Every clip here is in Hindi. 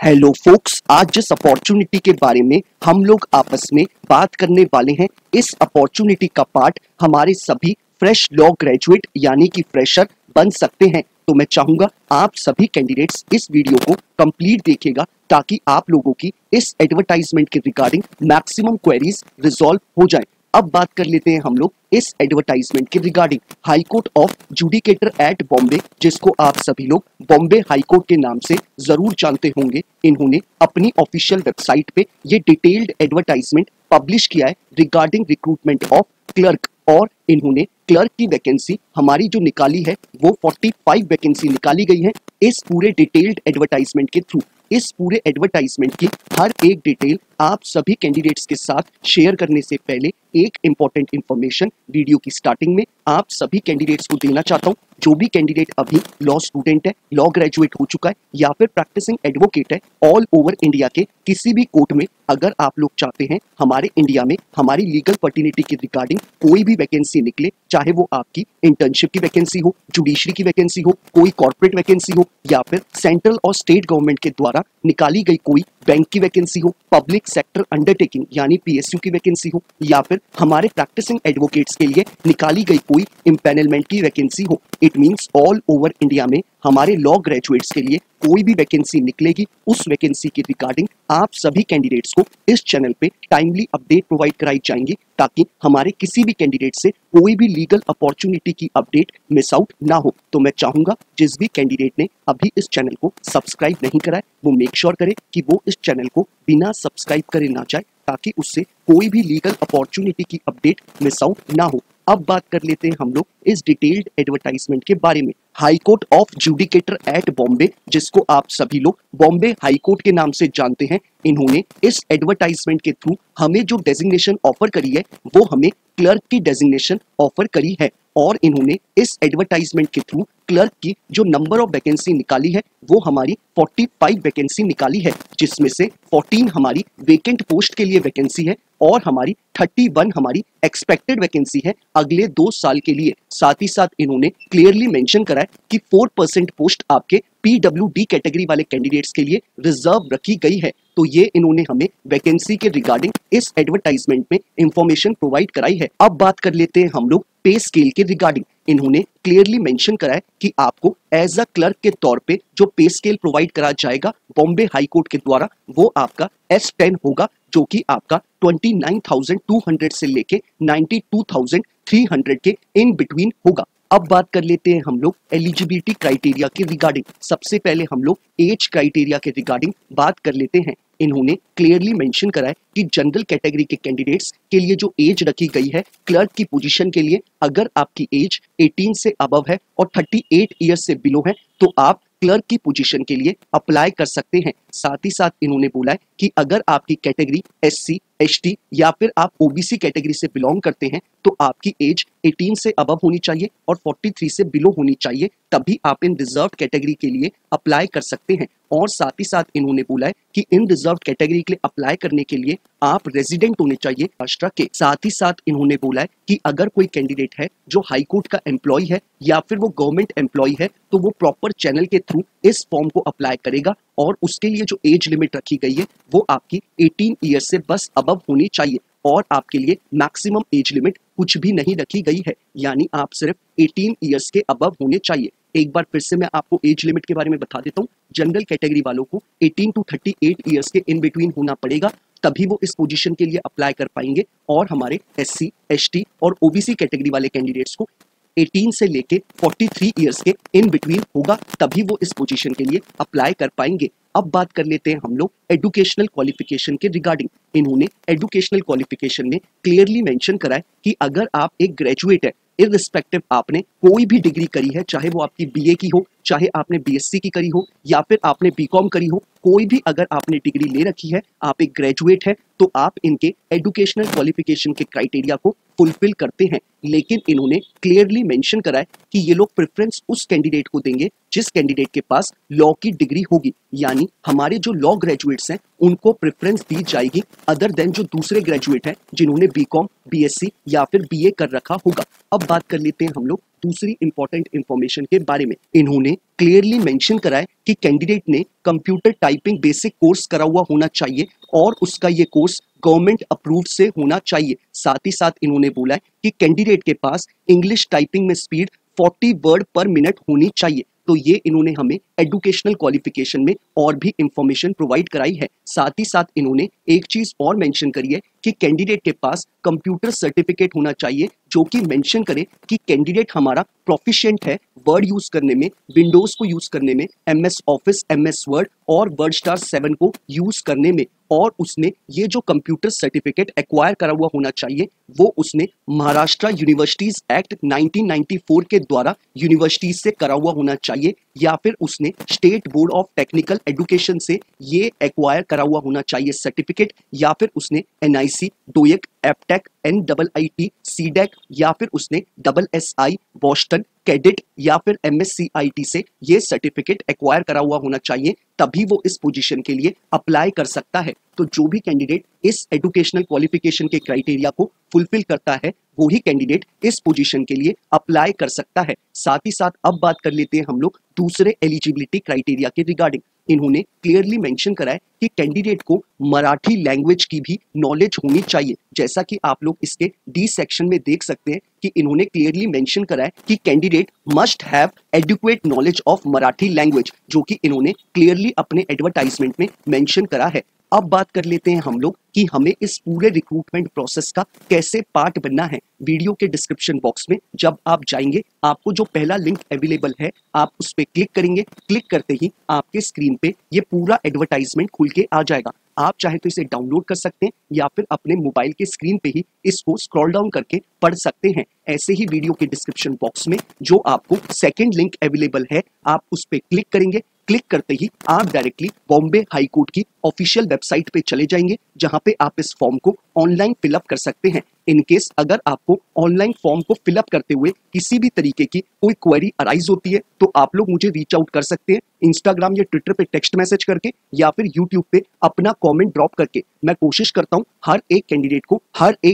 हेलो फोक्स, आज जिस अपॉर्चुनिटी के बारे में हम लोग आपस में बात करने वाले हैं, इस अपॉर्चुनिटी का पार्ट हमारे सभी फ्रेश लॉ ग्रेजुएट यानी कि फ्रेशर बन सकते हैं। तो मैं चाहूंगा आप सभी कैंडिडेट्स इस वीडियो को कंप्लीट देखिएगा ताकि आप लोगों की इस एडवर्टाइजमेंट के रिगार्डिंग मैक्सिमम क्वेरीज रिजॉल्व हो जाए। अब बात कर लेते हैं हम लोग इस एडवर्टाइजमेंट के regarding. High court of judicature at Bombay, जिसको आप सभी लोग बॉम्बे हाई कोर्ट के नाम से जरूर जानते होंगे, इन्होंने अपनी ऑफिशियल वेबसाइट पे ये डिटेल्ड एडवर्टाइजमेंट पब्लिश किया है रिगार्डिंग रिक्रूटमेंट ऑफ क्लर्क। और इन्होंने क्लर्क की वैकेंसी हमारी जो निकाली है वो 45 वैकेंसी निकाली गई है इस पूरे डिटेल्ड एडवर्टाइजमेंट के थ्रू। इस पूरे एडवर्टाइजमेंट की हर एक डिटेल आप सभी कैंडिडेट्स के साथ शेयर करने से पहले एक इंपॉर्टेंट इंफॉर्मेशन वीडियो की स्टार्टिंग में आप सभी कैंडिडेट्स को देना चाहता हूं। जो भी कैंडिडेट अभी लॉ स्टूडेंट है, लॉ ग्रेजुएट हो चुका है या फिर प्रैक्टिसिंग एडवोकेट है, ऑल ओवर इंडिया के किसी भी कोर्ट में अगर आप लोग चाहते हैं हमारे इंडिया में हमारी लीगल फर्टिलिटी की रिगार्डिंग कोई भी वैकेंसी निकले, चाहे वो आपकी इंटर्नशिप की वैकेंसी हो, जुडिशरी की वैकेंसी हो, कोई कॉर्पोरेट वैकेंसी हो या फिर सेंट्रल और स्टेट गवर्नमेंट के द्वारा निकाली गई कोई बैंक की वैकेंसी हो, पब्लिक सेक्टर अंडरटेकिंग यानी पीएसयू की वैकेंसी हो या फिर हमारे प्रैक्टिसिंग एडवोकेट्स के लिए निकाली गई कोई इम्पैनलमेंट की वैकेंसी हो, it means all over India में हमारे लॉ ग्रेजुएट्स के लिए कोई भी वैकेंसी निकलेगी, उस वैकेंसी की रिगार्डिंग आप सभी कैंडिडेट्स को इस चैनल पे टाइमली अपडेट प्रोवाइड कराई जाएंगी ताकि हमारे किसी भी कैंडिडेट से कोई भी लीगल अपॉर्चुनिटी की अपडेट मिस आउट ना हो। तो मैं चाहूंगा जिस भी कैंडिडेट ने अभी इस चैनल को सब्सक्राइब नहीं करा है वो मेक श्योर करे कि वो इस चैनल को बिना सब्सक्राइब करे ना जाए ताकि उससे कोई भी लीगल अपॉर्चुनिटी की अपडेट मिस आउट ना हो। अब बात कर लेते हैं हम लोग इस डिटेल्ड एडवर्टाइजमेंट के बारे में। High court of judicature at Bombay, जिसको आप सभी लोग बॉम्बे हाई कोर्ट के नाम से जानते हैं, इन्होंने इस एडवर्टाइजमेंट के थ्रू हमें जो डेजिग्नेशन ऑफर करी है वो हमें क्लर्क की डेजिग्नेशन ऑफर करी है। और इन्होंने इस एडवर्टाइजमेंट के थ्रू क्लर्क की जो नंबर ऑफ वैकेंसी निकाली है वो हमारी 45 वैकेंसी निकाली है, जिसमें से 14 हमारी वेकेंट पोस्ट के लिए वैकेंसी है और हमारी 31 हमारी एक्सपेक्टेड वैकेंसी है अगले 2 साल के लिए। साथ ही साथ इन्होंने क्लियरली मेंशन करा है कि 4% पोस्ट आपके पीडब्ल्यूडी कैटेगरी वाले कैंडिडेट्स के लिए रिजर्व रखी गई है। तो ये इन्होंने हमें वैकेंसी के रिगार्डिंग इस एडवर्टाइजमेंट में इंफॉर्मेशन प्रोवाइड कराई है। अब बात कर लेते हैं हम लोग पे स्केल के रिगार्डिंग। इन्होंने क्लियरली मेंशन करा है कि आपको एज अ क्लर्क के तौर पे जो पे स्केल प्रोवाइड करा जाएगा बॉम्बे हाई कोर्ट के द्वारा वो आपका S10 होगा, जो कि आपका 29,200 से लेके 92,300 के इन बिटवीन होगा। अब बात कर लेते हैं हम लोग एलिजिबिलिटी क्राइटेरिया के रिगार्डिंग। सबसे पहले हम लोग एज क्राइटेरिया के रिगार्डिंग बात कर लेते हैं। इन्होंने क्लियरली मेंशन करा है कि जनरल कैटेगरी के कैंडिडेट्स के लिए जो एज रखी गई है क्लर्क की पोजीशन के लिए, अगर आपकी एज 18 से अबव है और 38 ईयर्स से बिलो है तो आप क्लर्क की पोजीशन के लिए अप्लाई कर सकते हैं। साथ ही साथ इन्होंने बोला है कि अगर आपकी कैटेगरी SC ST या फिर आप OBC कैटेगरी से बिलोंग करते हैं तो आपकी एज 18 से अबव होनी चाहिए और 43 से बिलो होनी चाहिए, तभी आप इन रिजर्व कैटेगरी के लिए अप्लाई कर सकते हैं। और साथ ही साथ इन्होंने बोला है कि इन रिजर्व कैटेगरी के लिए अप्लाई करने के लिए आप रेजिडेंट होने चाहिए महाराष्ट्र के। साथ ही साथ इन्होंने बोला है कि अगर कोई कैंडिडेट है जो हाई कोर्ट का एम्प्लॉय है या फिर वो गवर्नमेंट एम्प्लॉय है तो वो प्रॉपर चैनल के थ्रू इस फॉर्म को अप्लाई करेगा और उसके लिए जो एज लिमिट रखी गई है वो आपकी 18 ईयर से बस अबव होनी चाहिए और आपके लिए मैक्सिमम एज लिमिट कुछ भी नहीं रखी गई है, यानी आप सिर्फ 18 ईयर्स के अबव होने चाहिए। एक बार फिर से मैं आपको एज लिमिट के बारे में बता देता हूँ। जनरल कैटेगरी वालों को 18 टू 38 ईयर्स के इन बिटवीन होना पड़ेगा, तभी वो इस पोजीशन के लिए अप्लाई कर पाएंगे। और हमारे SC ST और OBC कैटेगरी वाले कैंडिडेट्स को 18 से लेके 43 ईयर्स के इन बिटवीन होगा, तभी वो इस पोजीशन के लिए अप्लाई कर पाएंगे। अब बात कर लेते हैं हम लोग एजुकेशनल क्वालिफिकेशन के रिगार्डिंग। इन्होंने एजुकेशनल क्वालिफिकेशन में क्लियरली मेंशन करा है कि अगर आप एक ग्रेजुएट है, इररिस्पेक्टिव आपने कोई भी डिग्री करी है, चाहे वो आपकी BA की हो, चाहे आपने BSc की करी हो या फिर आपने BCom करी हो, कोई भी अगर आपने डिग्री ले रखी है, आप एक ग्रेजुएट है तो आप इनके एजुकेशनल क्वालिफिकेशन के क्राइटेरिया को फुलफिल करते हैं। लेकिन इन्होंने क्लियरली मेंशन करा है कि ये लोग प्रेफरेंस उस कैंडिडेट को देंगे जिस कैंडिडेट के पास लॉ की डिग्री होगी, यानी हमारे जो लॉ ग्रेजुएट्स हैं उनको प्रेफरेंस दी जाएगी अदर देन जो दूसरे ग्रेजुएट हैं जिन्होंने BCom BSc या फिर BA कर रखा होगा। अब बात कर लेते हैं हम लोग दूसरी इंपॉर्टेंट इंफॉर्मेशन के बारे में। इन्होंने क्लियरली मेंशन करा है कि कैंडिडेट ने कंप्यूटर टाइपिंग बेसिक कोर्स करा हुआ होना चाहिए और उसका ये कोर्स गवर्नमेंट अप्रूव्ड से होना चाहिए। साथ ही साथ इन्होंने बोला है कि कैंडिडेट के पास इंग्लिश टाइपिंग में स्पीड 40 वर्ड पर मिनट होनी चाहिए। तो ये इन्होंने हमें एजुकेशनल क्वालिफिकेशन में और भी इंफॉर्मेशन प्रोवाइड कराई है। साथ ही साथ इन्होंने एक चीज और मेंशन करी है कि कैंडिडेट के पास कंप्यूटर सर्टिफिकेट होना चाहिए जो कि मेंशन करे कि कैंडिडेट हमारा प्रोफिशिएंट है वर्ड यूज करने में, विंडोज को यूज करने में, एमएस ऑफिस, एमएस वर्ड और वर्ड स्टार 7 को यूज करने में, और उसने ये जो कंप्यूटर सर्टिफिकेट एक्वायर करा हुआ होना चाहिए वो उसने महाराष्ट्र यूनिवर्सिटीज एक्ट 1994 के द्वारा यूनिवर्सिटीज से करा हुआ होना चाहिए, या फिर उसने state board of technical education से ये एक्वायर करा हुआ होना चाहिए सर्टिफिकेट, या फिर उसने एनआईसी, डोएक, एपटेक, एनआईटी, सीडेक, या फिर उसने डबल-एसआई, बोस्टन, कैडेट या फिर एमएससीआईटी से ये सर्टिफिकेट एक्वायर करा हुआ होना चाहिए, तभी वो इस पोजीशन के लिए अप्लाई कर सकता है। तो जो भी कैंडिडेट इस एजुकेशनल क्वालिफिकेशन के क्राइटेरिया को फुलफिल करता है वो ही कैंडिडेट इस पोजीशन के लिए अप्लाई कर सकता है। साथ ही साथ अब बात कर लेते हैं हम लोग दूसरे एलिजिबिलिटी क्राइटेरिया के रिगार्डिंग। इन्होंने क्लियरली मेंशन करा है कि कैंडिडेट को मराठी लैंग्वेज की भी नॉलेज होनी चाहिए। जैसा कि आप लोग इसके डी सेक्शन में देख सकते हैं कि इन्होंने क्लियरली मेंशन करा है कि candidate must have adequate knowledge of Marathi language, जो कि इन्होंने क्लियरली अपने एडवर्टाइजमेंट में मेंशन करा है। अब बात कर लेते हैं हम लोग कि हमें इस पूरे रिक्रूटमेंट प्रोसेस का कैसे पार्ट बनना है। वीडियो के डिस्क्रिप्शन बॉक्स में जब आप जाएंगे आपको जो पहला लिंक अवेलेबल है आप उस पर क्लिक करेंगे। क्लिक करते ही आपके स्क्रीन पे ये पूरा एडवर्टाइजमेंट खुल के आ जाएगा। आप चाहे तो इसे डाउनलोड कर सकते हैं या फिर अपने मोबाइल के स्क्रीन पे ही इसको स्क्रॉल डाउन करके पढ़ सकते हैं। ऐसे ही वीडियो के डिस्क्रिप्शन बॉक्स में जो आपको सेकंड लिंक अवेलेबल है आप उस पर क्लिक करेंगे। क्लिक करते ही आप डायरेक्टली बॉम्बे हाई कोर्ट की ऑफिशियल वेबसाइट पे चले जाएंगे जहां पे आप इस फॉर्म को ऑनलाइन फिलअप कर सकते हैं। इन केस अगर आपको ऑनलाइन फॉर्म को फिलअप करते हुए किसी भी तरीके की कोई क्वेरी अराइज होती है तो आप लोग मुझे रीच आउट कर सकते हैं इंस्टाग्राम या ट्विटर पे टेक्स्ट मैसेज करके या फिर यूट्यूब पे अपना कमेंट ड्रॉप करके। मैं कोशिश करता हूँ हर एक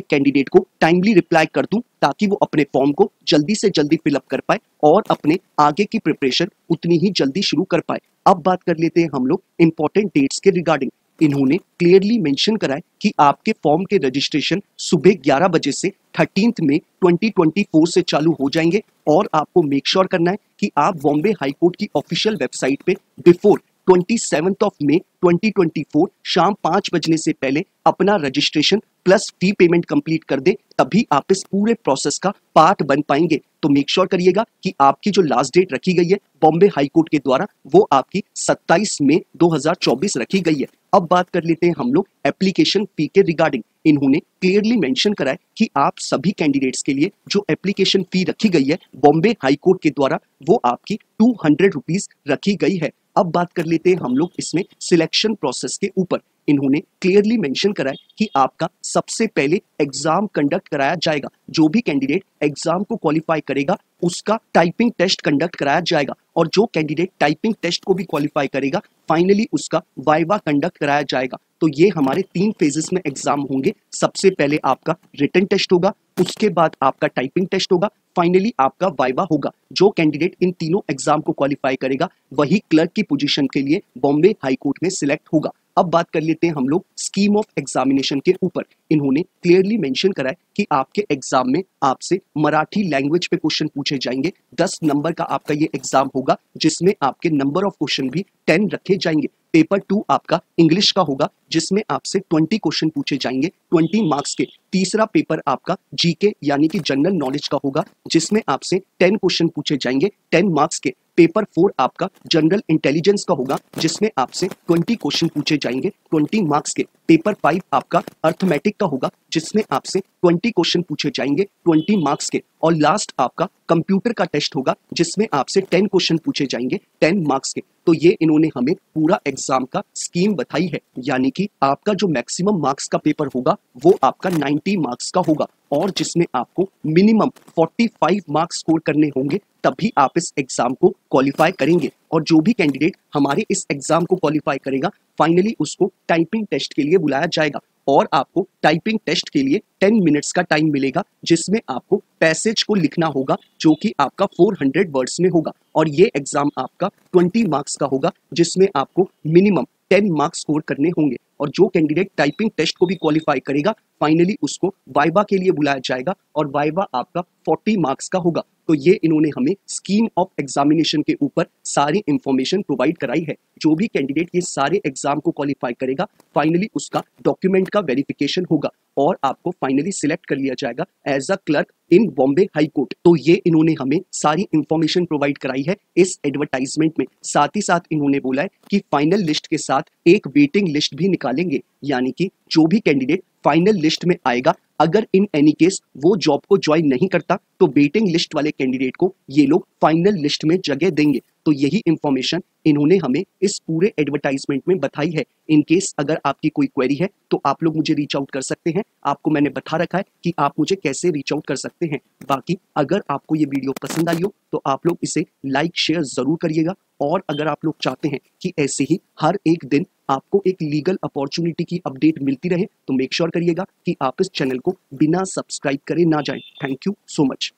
कैंडिडेट को टाइमली रिप्लाई कर दूं ताकि वो अपने फॉर्म को जल्दी से जल्दी फिलअप कर पाए और अपने आगे की प्रिपरेशन उतनी ही जल्दी शुरू कर पाए। अब बात कर लेते हैं हम लोग इंपॉर्टेंट डेट्स के रिगार्डिंग। इन्होंने क्लियरली मेंशन करा है कि आपके फॉर्म के रजिस्ट्रेशन सुबह 11 बजे से 13 मई 2024 से चालू हो जाएंगे और आपको मेक श्योर करना है कि आप बॉम्बे हाई कोर्ट की ऑफिशियल वेबसाइट पे बिफोर 27 मई 2024 शाम 5 बजने से पहले अपना registration plus fee payment complete कर दे, तभी आप इस पूरे प्रोसेस का पार्ट बन पाएंगे। तो मेक श्योर करिएगा कि आपकी जो लास्ट डेट रखी गई है बॉम्बे हाई कोर्ट के द्वारा वो आपकी 27 मई 2024 रखी गई है। अब बात कर लेते हैं हम लोग एप्लीकेशन फी के रिगार्डिंग। इन्होंने क्लियरली मेंशन करा है कि आप सभी कैंडिडेट्स के लिए जो एप्लीकेशन फी रखी गई है बॉम्बे हाई कोर्ट के द्वारा वो आपकी 200 रुपीज रखी गई है। अब बात कर लेते हैं हम लोग इसमें सिलेक्शन प्रोसेस के ऊपर। इन्होंने क्लियरली मेंशन करा है कि आपका सबसे पहले एग्जाम कंडक्ट कराया जाएगा। जो भी कैंडिडेट एग्जाम को क्वालिफाई करेगा उसका टाइपिंग टेस्ट कंडक्ट कराया जाएगा और जो कैंडिडेट टाइपिंग टेस्ट को भी क्वालिफाई करेगा फाइनली उसका वाइवा कंडक्ट कराया जाएगा। तो ये हमारे 3 फेजेस में एग्जाम होंगे। सबसे पहले आपका रिटन टेस्ट होगा, उसके बाद आपका टाइपिंग टेस्ट होगा, फाइनली आपका वाइवा होगा। जो कैंडिडेट इन तीनों एग्जाम को क्वालिफाई करेगा वही क्लर्क की पोजीशन के लिए बॉम्बे हाई कोर्ट में सिलेक्ट होगा। अब बात कर लेते हैं हम लोग स्कीम ऑफ एग्जामिनेशन के ऊपर। इन्होंने क्लियरली मेंशन करा है कि आपके एग्जाम में आपसे मराठी लैंग्वेज पे क्वेश्चन पूछे जाएंगे। 10 नंबर का आपका ये एग्जाम होगा जिसमें आपके नंबर ऑफ क्वेश्चन भी 10 रखे जाएंगे। पेपर 2 आपका इंग्लिश का होगा जिसमें आपसे 20 क्वेश्चन पूछे जाएंगे 20 मार्क्स के। तीसरा पेपर आपका जीके यानी कि जनरल नॉलेज का होगा जिसमें आपसे 10 क्वेश्चन पूछे जाएंगे 10 मार्क्स के। पेपर 4 आपका जनरल इंटेलिजेंस का होगा जिसमें आपसे 20 क्वेश्चन पूछे जाएंगे 20 मार्क्स के। पेपर 5 आपका अर्थमेटिक का होगा जिसमें आपसे 20 क्वेश्चन पूछे जाएंगे 20 मार्क्स के। और लास्ट आपका कंप्यूटर का टेस्ट होगा जिसमें आपसे 10 क्वेश्चन पूछे जाएंगे 10 मार्क्स के। तो ये इन्होंने हमें पूरा एग्जाम का स्कीम बताई है, यानी कि आपका जो मैक्सिमम मार्क्स का पेपर होगा वो आपका 90 मार्क्स का होगा और जिसमें आपको मिनिमम 45 मार्क्स स्कोर करने होंगे तभी आप इस एग्जाम को क्वालिफाई करेंगे। और जो भी कैंडिडेट हमारे इस एग्जाम को क्वालिफाई करेगा फाइनली उसको टाइपिंग टेस्ट के लिए बुलाया जाएगा और आपको टाइपिंग टेस्ट के लिए 10 मिनट्स का टाइम मिलेगा, जिसमें आपको पैसेज को लिखना होगा जो कि आपका 400 वर्ड्स में होगा। और ये एग्जाम आपका 20 मार्क्स का होगा, जिसमें आपको मिनिमम 10 मार्क्स स्कोर करने होंगे। और जो कैंडिडेट टाइपिंग टेस्ट को भी क्वालिफाई करेगा, फाइनली उसको वाइवा के लिए बुलाया जाएगा और वाइवा आपका 40 मार्क्स का होगा। तो ये इन्होंने हमें स्कीम ऑफ एग्जामिनेशन के ऊपर सारी इंफॉर्मेशन प्रोवाइड कराई है। जो भी कैंडिडेट ये सारे एग्जाम को क्वालिफाई करेगा, फाइनली उसका डॉक्यूमेंट का वेरिफिकेशन होगा और आपको फाइनली सिलेक्ट कर लिया जाएगा as a clerk in Bombay high court. तो ये इन्होंने हमें सारी इंफॉर्मेशन प्रोवाइड कराई है इस एडवर्टाइजमेंट में। साथ ही साथ इन्होंने बोला है कि फाइनल लिस्ट के साथ एक वेटिंग लिस्ट भी निकालेंगे, यानी कि जो भी कैंडिडेट फाइनल लिस्ट में आएगा, अगर इन एनी केस वो जॉब को ज्वाइन नहीं करता, तो वेटिंग लिस्ट वाले कैंडिडेट को ये लोग फाइनल लिस्ट में जगह देंगे। तो यही इंफॉर्मेशन इन्होंने हमें इस पूरे एडवर्टाइजमेंट में बताई है। इन केस अगर आपकी कोई क्वेरी है तो आप लोग मुझे रीच आउट कर सकते हैं। आपको मैंने बता रखा है कि आप मुझे कैसे रीच आउट कर सकते हैं। बाकी अगर आपको ये वीडियो पसंद आई हो तो आप लोग इसे लाइक शेयर जरूर करिएगा। और अगर आप लोग चाहते हैं कि ऐसे ही हर एक दिन आपको एक लीगल अपॉर्चुनिटी की अपडेट मिलती रहे, तो मेक श्योर करिएगा कि आप इस चैनल को बिना सब्सक्राइब करे ना जाएं। Thank you so much.